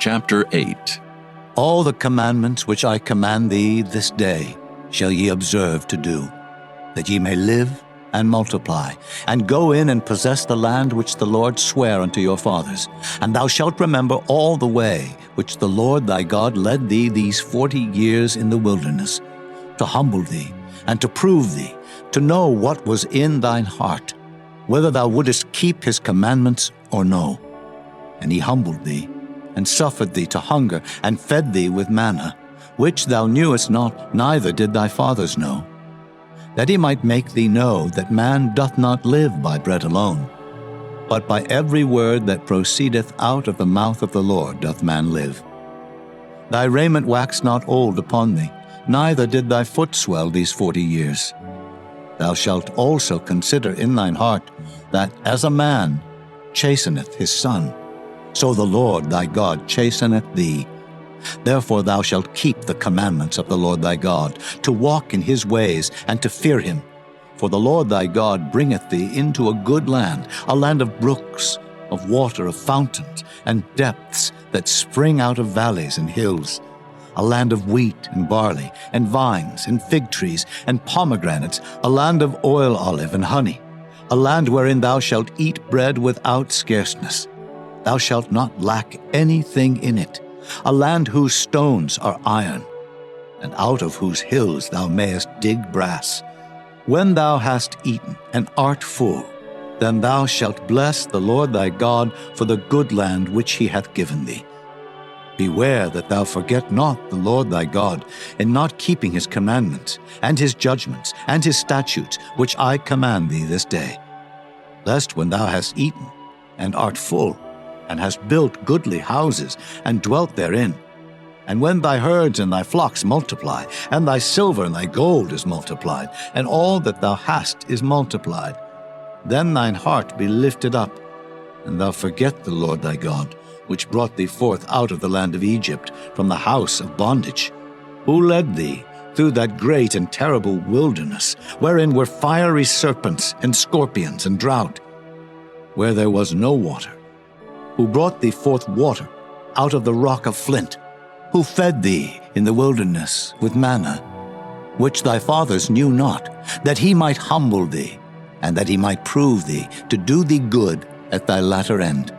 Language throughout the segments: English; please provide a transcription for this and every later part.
Chapter 8. All the commandments which I command thee this day shall ye observe to do, that ye may live and multiply, and go in and possess the land which the Lord sware unto your fathers. And thou shalt remember all the way which the Lord thy God led thee these 40 years in the wilderness, to humble thee, and to prove thee, to know what was in thine heart, whether thou wouldest keep his commandments or no. And he humbled thee, and suffered thee to hunger, and fed thee with manna, which thou knewest not, neither did thy fathers know, that he might make thee know that man doth not live by bread alone, but by every word that proceedeth out of the mouth of the Lord doth man live. Thy raiment waxed not old upon thee, neither did thy foot swell these 40 years. Thou shalt also consider in thine heart that as a man chasteneth his son, so the Lord thy God chasteneth thee. Therefore thou shalt keep the commandments of the Lord thy God, to walk in his ways, and to fear him. For the Lord thy God bringeth thee into a good land, a land of brooks, of water, of fountains, and depths that spring out of valleys and hills, a land of wheat and barley, and vines, and fig trees, and pomegranates, a land of oil olive and honey, a land wherein thou shalt eat bread without scarceness. Thou shalt not lack anything in it, a land whose stones are iron, and out of whose hills thou mayest dig brass. When thou hast eaten and art full, then thou shalt bless the Lord thy God for the good land which he hath given thee. Beware that thou forget not the Lord thy God in not keeping his commandments, and his judgments, and his statutes, which I command thee this day. Lest when thou hast eaten and art full, and hast built goodly houses, and dwelt therein, and when thy herds and thy flocks multiply, and thy silver and thy gold is multiplied, and all that thou hast is multiplied, then thine heart be lifted up, and thou forget the Lord thy God, which brought thee forth out of the land of Egypt, from the house of bondage, who led thee through that great and terrible wilderness, wherein were fiery serpents and scorpions and drought, where there was no water, who brought thee forth water out of the rock of flint, who fed thee in the wilderness with manna, which thy fathers knew not, that he might humble thee, and that he might prove thee, to do thee good at thy latter end.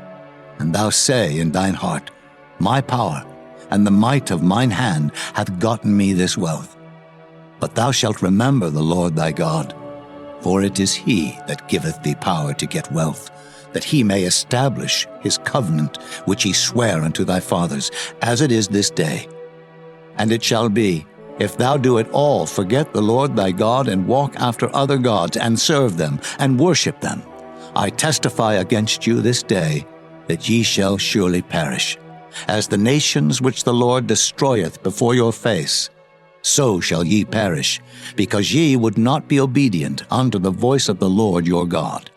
And thou say in thine heart, My power and the might of mine hand hath gotten me this wealth. But thou shalt remember the Lord thy God, for it is he that giveth thee power to get wealth, that he may establish his covenant which he sware unto thy fathers, as it is this day. And it shall be, if thou do at all forget the Lord thy God, and walk after other gods, and serve them, and worship them, I testify against you this day, that ye shall surely perish. As the nations which the Lord destroyeth before your face, so shall ye perish, because ye would not be obedient unto the voice of the Lord your God.